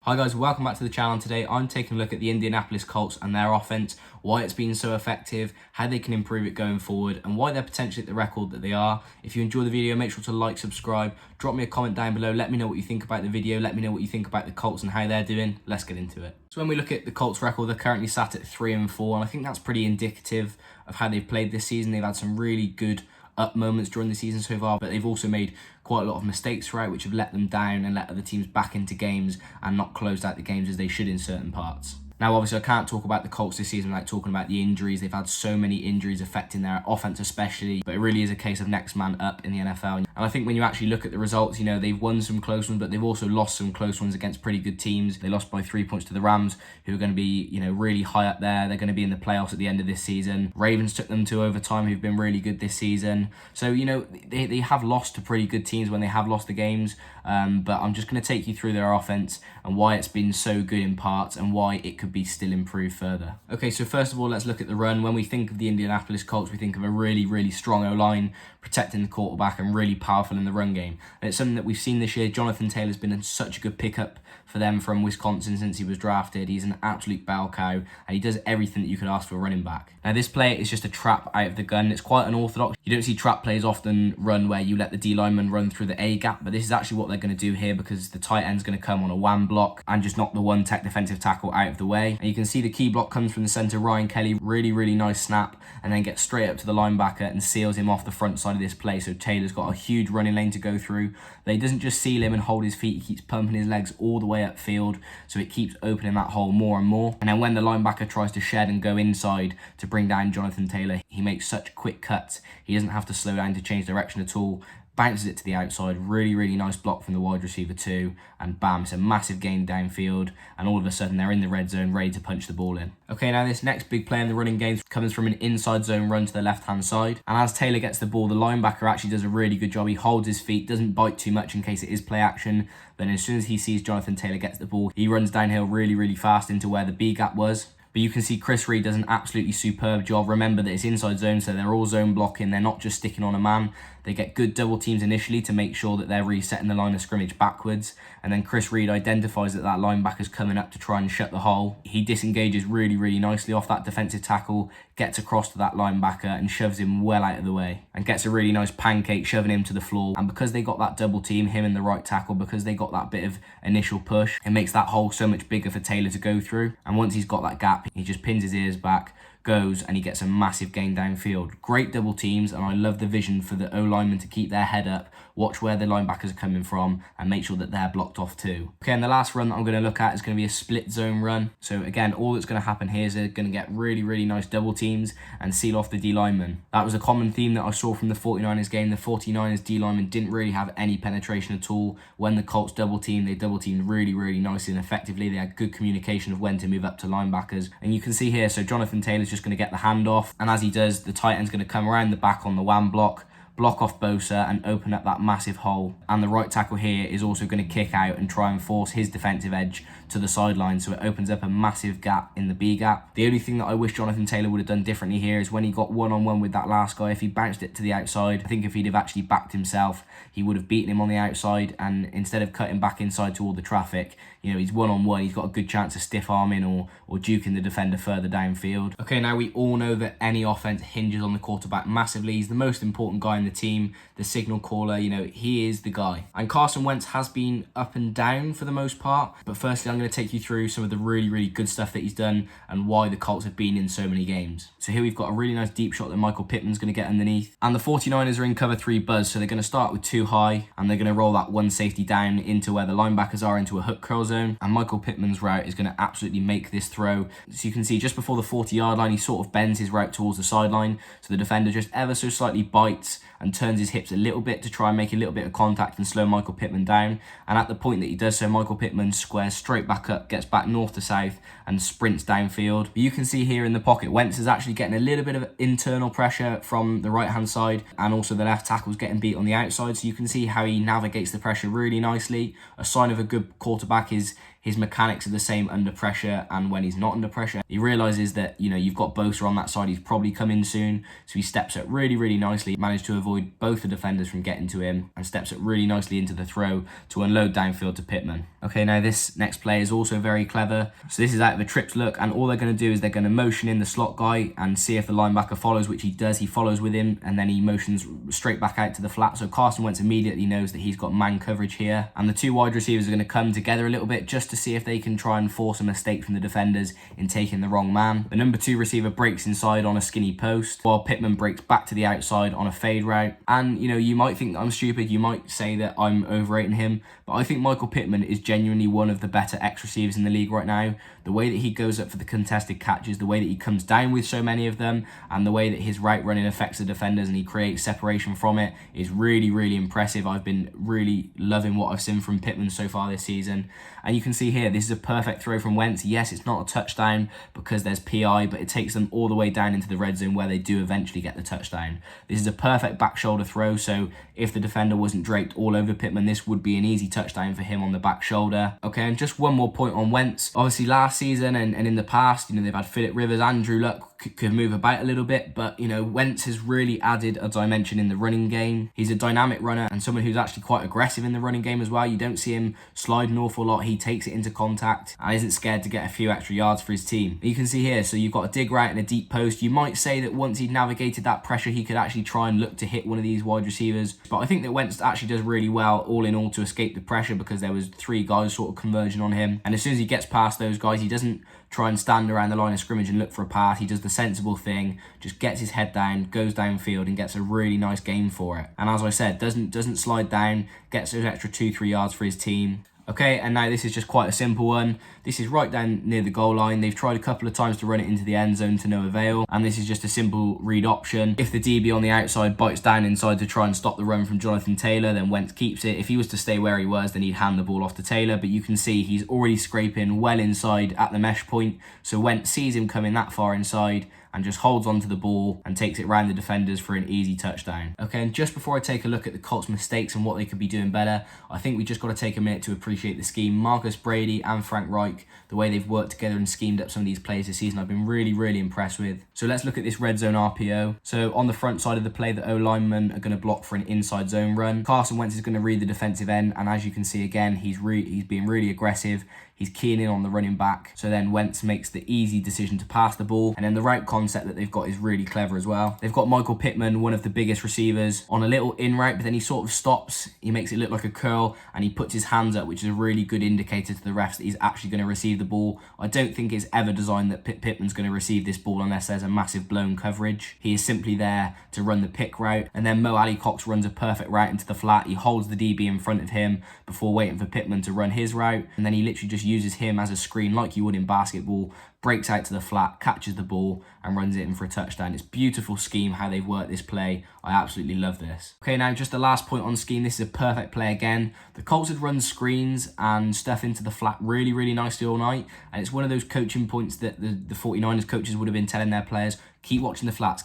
Hi guys, welcome back to the channel. Today I'm taking a look at the Indianapolis Colts and their offense, why it's been so effective, how they can improve it going forward, and why they're potentially at the record that they are. If you enjoy the video, make sure to like, subscribe, drop me a comment down below, let me know what you think about the video, let me know what you think about the Colts and how they're doing. Let's get into it. So when we look at the Colts record, they're currently sat at 3-4, and I think that's pretty indicative of how they've played this season. They've had some really good up moments during the season so far, but they've also made quite a lot of mistakes throughout, which have let them down and let other teams back into games and not closed out the games as they should in certain parts. Now, obviously, I can't talk about the Colts this season without talking about the injuries. They've had so many injuries affecting their offense especially, but it really is a case of next man up in the NFL. And I think when you actually look at the results, you know, they've won some close ones, but they've also lost some close ones against pretty good teams. They lost by 3 points to the Rams, who are going to be, you know, really high up there. They're going to be in the playoffs at the end of this season. Ravens took them to overtime, who've been really good this season. So, you know, they have lost to pretty good teams when they have lost the games. But I'm just going to take you through their offense and why it's been so good in parts and why it could be still improved further. Okay, so first of all, let's look at the run. When we think of the Indianapolis Colts, we think of a really, really strong O-line protecting the quarterback and really powerful in the run game. And it's something that we've seen this year. Jonathan Taylor's been such a good pickup for them from Wisconsin since he was drafted. He's an absolute bell cow, and he does everything that you could ask for a running back. Now, this play is just a trap out of the gun. It's quite unorthodox. You don't see trap plays often run where you let the D lineman run through the A gap, but this is actually what they're going to do here because the tight end's going to come on a wham block and just knock the one tech defensive tackle out of the way. And you can see the key block comes from the center, Ryan Kelly. Really, really nice snap, and then gets straight up to the linebacker and seals him off the front side of this play. So Taylor's got a huge running lane to go through. But he doesn't just seal him and hold his feet. He keeps pumping his legs all the way upfield, so it keeps opening that hole more and more. And then when the linebacker tries to shed and go inside to bring down Jonathan Taylor, he makes such quick cuts. He doesn't have to slow down to change direction at all. Bounces it to the outside. Really, really nice block from the wide receiver too. And bam, it's a massive gain downfield. And all of a sudden, they're in the red zone, ready to punch the ball in. Okay, now this next big play in the running game comes from an inside zone run to the left-hand side. And as Taylor gets the ball, the linebacker actually does a really good job. He holds his feet, doesn't bite too much in case it is play action. Then as soon as he sees Jonathan Taylor gets the ball, he runs downhill really, really fast into where the B gap was. But you can see Chris Reed does an absolutely superb job. Remember that it's inside zone, so they're all zone blocking. They're not just sticking on a man. They get good double teams initially to make sure that they're resetting the line of scrimmage backwards. And then Chris Reed identifies that that linebacker's coming up to try and shut the hole. He disengages really, really nicely off that defensive tackle, gets across to that linebacker and shoves him well out of the way. And gets a really nice pancake, shoving him to the floor. And because they got that double team, him and the right tackle, because they got that bit of initial push, it makes that hole so much bigger for Taylor to go through. And once he's got that gap, he just pins his ears back, goes, and he gets a massive gain downfield. Great double teams, and I love the vision for the O-lineman to keep their head up, watch where the linebackers are coming from, and make sure that they're blocked off too. Okay, and the last run that I'm going to look at is going to be a split zone run. So again, all that's going to happen here is they're going to get really, really nice double teams and seal off the D lineman. That was a common theme that I saw from the 49ers game. The 49ers D lineman didn't really have any penetration at all. When the Colts double teamed, they double teamed really, really nicely and effectively. They had good communication of when to move up to linebackers. And you can see here, so Jonathan Taylor's just going to get the handoff, and as he does, the tight end's going to come around the back on the wham block off Bosa and open up that massive hole. And the right tackle here is also going to kick out and try and force his defensive edge to the sideline, so it opens up a massive gap in the B gap. The only thing that I wish Jonathan Taylor would have done differently here is when he got one-on-one with that last guy, if he bounced it to the outside, I think if he'd have actually backed himself, he would have beaten him on the outside, and instead of cutting back inside to all the traffic, you know, he's one-on-one, he's got a good chance of stiff arming or juking the defender further downfield. Okay, now we all know that any offense hinges on the quarterback massively. He's the most important guy in the team, the signal caller, you know, he is the guy. And Carson Wentz has been up and down for the most part, but firstly, I'm going to take you through some of the really, really good stuff that he's done and why the Colts have been in so many games. So here we've got a really nice deep shot that Michael Pittman's going to get underneath. And the 49ers are in cover 3 buzz, so they're going to start with 2 high, and they're going to roll that one safety down into where the linebackers are, into a hook curl zone. And Michael Pittman's route is going to absolutely make this throw. So you can see just before the 40-yard line, he sort of bends his route towards the sideline. So the defender just ever so slightly bites and turns his hips a little bit to try and make a little bit of contact and slow Michael Pittman down. And at the point that he does so, Michael Pittman squares straight back up, gets back north to south, and sprints downfield. But you can see here in the pocket, Wentz is actually getting a little bit of internal pressure from the right-hand side, and also the left tackle's getting beat on the outside. So you can see how he navigates the pressure really nicely. A sign of a good quarterback is his mechanics are the same under pressure and when he's not under pressure. He realizes that, you know, you've got Bosa on that side, he's probably coming soon, so he steps up really, really nicely, managed to avoid both the defenders from getting to him, and steps up really nicely into the throw to unload downfield to Pittman. Okay, now this next play is also very clever. So this is out of a trips look, and all they're going to do is they're going to motion in the slot guy and see if the linebacker follows, which he does. He follows with him, and then he motions straight back out to the flat. So Carson Wentz immediately knows that he's got man coverage here, and the two wide receivers are going to come together a little bit just to see if they can try and force a mistake from the defenders in taking the wrong man. The number 2 receiver breaks inside on a skinny post, while Pittman breaks back to the outside on a fade route. And, you know, you might think that I'm stupid, you might say that I'm overrating him, but I think Michael Pittman is genuinely one of the better X receivers in the league right now. The way that he goes up for the contested catches, the way that he comes down with so many of them, and the way that his route running affects the defenders and he creates separation from it is really, really impressive. I've been really loving what I've seen from Pittman so far this season. And you can see here, this is a perfect throw from Wentz. Yes, it's not a touchdown because there's PI, but it takes them all the way down into the red zone where they do eventually get the touchdown. This is a perfect back shoulder throw, so if the defender wasn't draped all over Pittman, this would be an easy touchdown for him on the back shoulder. Okay, and just one more point on Wentz. Obviously last season and in the past, you know, they've had Phillip Rivers, Andrew Luck could move about a little bit, but, you know, Wentz has really added a dimension in the running game. He's a dynamic runner and someone who's actually quite aggressive in the running game as well. You don't see him slide an awful lot. He takes it into contact and isn't scared to get a few extra yards for his team. You can see here, so you've got a dig route and a deep post. You might say that once he'd navigated that pressure, he could actually try and look to hit one of these wide receivers, but I think that Wentz actually does really well all in all to escape the pressure because there was 3 guys sort of converging on him, and as soon as he gets past those guys, he doesn't try and stand around the line of scrimmage and look for a pass. He does the sensible thing, just gets his head down, goes downfield and gets a really nice game for it. And as I said, doesn't slide down, gets those extra 2-3 yards for his team. Okay, and now this is just quite a simple one. This is right down near the goal line. They've tried a couple of times to run it into the end zone to no avail, and this is just a simple read option. If the DB on the outside bites down inside to try and stop the run from Jonathan Taylor, then Wentz keeps it. If he was to stay where he was, then he'd hand the ball off to Taylor, but you can see he's already scraping well inside at the mesh point, so Wentz sees him coming that far inside and just holds onto the ball and takes it around the defenders for an easy touchdown. Okay, and just before I take a look at the Colts' mistakes and what they could be doing better, I think we just got to take a minute to appreciate the scheme. Marcus Brady and Frank Reich, the way they've worked together and schemed up some of these plays this season, I've been really, really impressed with. So let's look at this red zone RPO. So on the front side of the play, the O-linemen are going to block for an inside zone run. Carson Wentz is going to read the defensive end, and as you can see again, he's being really aggressive. He's keying in on the running back. So then Wentz makes the easy decision to pass the ball. And then the route concept that they've got is really clever as well. They've got Michael Pittman, one of the biggest receivers, on a little in route, but then he sort of stops. He makes it look like a curl and he puts his hands up, which is a really good indicator to the refs that he's actually going to receive the ball. I don't think it's ever designed that Pittman's going to receive this ball unless there's a massive blown coverage. He is simply there to run the pick route. And then Mo Alley-Cox runs a perfect route into the flat. He holds the DB in front of him before waiting for Pittman to run his route. And then he literally just uses him as a screen like you would in basketball, breaks out to the flat, catches the ball and runs it in for a touchdown. It's beautiful scheme how they've worked this play. I absolutely love this. Okay, now just the last point on scheme. This is a perfect play again. The Colts had run screens and stuff into the flat really, really nicely all night, and it's one of those coaching points that the 49ers coaches would have been telling their players, keep watching the flats,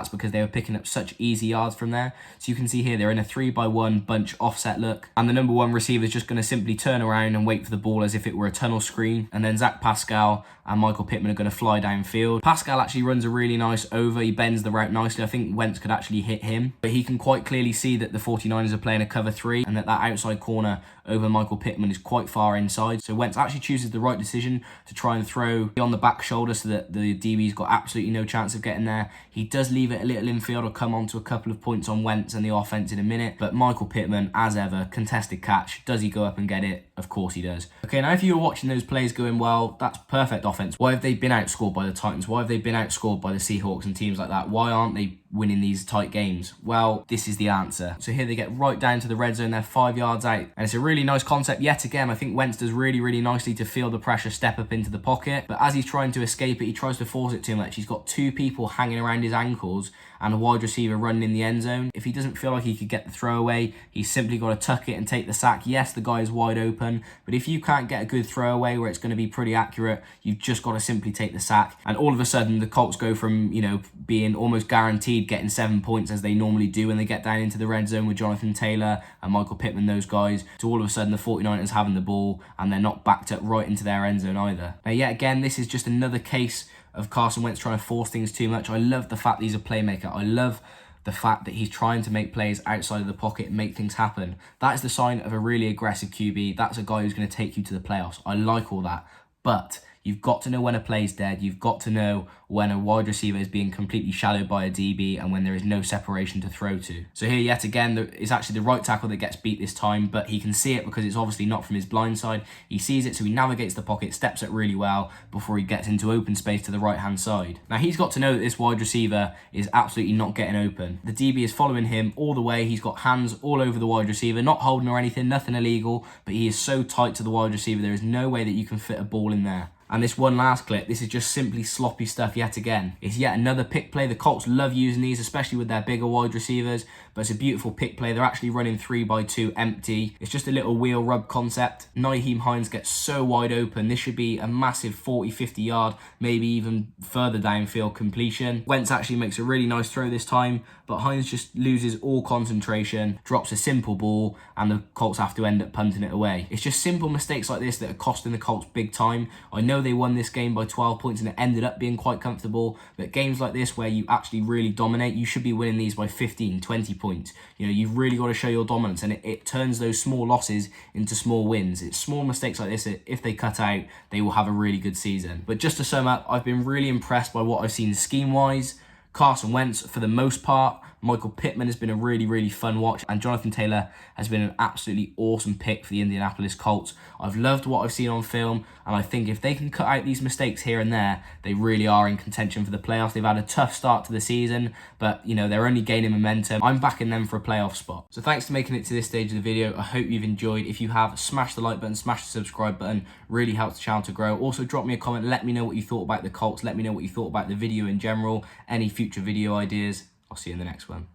because they were picking up such easy yards from there. So you can see here, they're in a 3-by-1 bunch offset look, and the number 1 receiver is just going to simply turn around and wait for the ball as if it were a tunnel screen, and then Zach Pascal and Michael Pittman are going to fly downfield. Pascal actually runs a really nice over. He bends the route nicely. I think Wentz could actually hit him, but he can quite clearly see that the 49ers are playing a cover 3 and that outside corner over Michael Pittman is quite far inside. So Wentz actually chooses the right decision to try and throw on the back shoulder so that the DB's got absolutely no chance of getting there. He does leave it a little infield. I'll come on to a couple of points on Wentz and the offense in a minute, but Michael Pittman, as ever, contested catch. Does he go up and get it? Of course he does. Okay, now if you were watching those plays going, well, that's perfect offense. Why have they been outscored by the Titans? Why have they been outscored by the Seahawks and teams like that? Why aren't they winning these tight games? Well, this is the answer. So here they get right down to the red zone. They're 5 yards out, and it's a really nice concept yet again. I think Wentz does really, really nicely to feel the pressure, step up into the pocket, but as he's trying to escape it, he tries to force it too much. He's got 2 people hanging around his ankles and a wide receiver running in the end zone. If he doesn't feel like he could get the throw away, he's simply got to tuck it and take the sack. Yes, the guy is wide open, but if you can't get a good throw away where it's going to be pretty accurate, you've just got to simply take the sack. And all of a sudden, the Colts go from, being almost guaranteed guaranteed getting 7 points as they normally do when they get down into the red zone with Jonathan Taylor and Michael Pittman, those guys, to all of a sudden the 49ers having the ball and they're not backed up right into their end zone either. Now, yet again, this is just another case of Carson Wentz trying to force things too much. I love the fact that he's a playmaker. I love the fact that he's trying to make plays outside of the pocket and make things happen. That is the sign of a really aggressive QB. That's a guy who's going to take you to the playoffs. I like all that. But you've got to know when a play's dead. You've got to know when a wide receiver is being completely shadowed by a DB and when there is no separation to throw to. So here, yet again, it's actually the right tackle that gets beat this time, but he can see it because it's obviously not from his blind side. He sees it, so he navigates the pocket, steps it really well before he gets into open space to the right-hand side. Now, he's got to know that this wide receiver is absolutely not getting open. The DB is following him all the way. He's got hands all over the wide receiver, not holding or anything, nothing illegal, but he is so tight to the wide receiver, there is no way that you can fit a ball in there. And this one last clip, this is just simply sloppy stuff yet again. It's yet another pick play. The Colts love using these, especially with their bigger wide receivers, but it's a beautiful pick play. They're actually running 3x2 empty. It's just a little wheel rub concept. Nyheim Hines gets so wide open. This should be a massive 40, 50 yard, maybe even further downfield completion. Wentz actually makes a really nice throw this time, but Hines just loses all concentration, drops a simple ball, and the Colts have to end up punting it away. It's just simple mistakes like this that are costing the Colts big time. I know they won this game by 12 points and it ended up being quite comfortable, but games like this where you actually really dominate, you should be winning these by 15, 20 points. You know, you've really got to show your dominance, and it turns those small losses into small wins. It's small mistakes like this, if they cut out, they will have a really good season. But just to sum up, I've been really impressed by what I've seen scheme-wise. Carson Wentz, for the most part. Michael Pittman has been a really, really fun watch, and Jonathan Taylor has been an absolutely awesome pick for the Indianapolis Colts. I've loved what I've seen on film, and I think if they can cut out these mistakes here and there, they really are in contention for the playoffs. They've had a tough start to the season, but you know, they're only gaining momentum. I'm backing them for a playoff spot. So thanks for making it to this stage of the video. I hope you've enjoyed. If you have, smash the like button, smash the subscribe button. Really helps the channel to grow. Also, drop me a comment. Let me know what you thought about the Colts. Let me know what you thought about the video in general. Any future video ideas. I'll see you in the next one.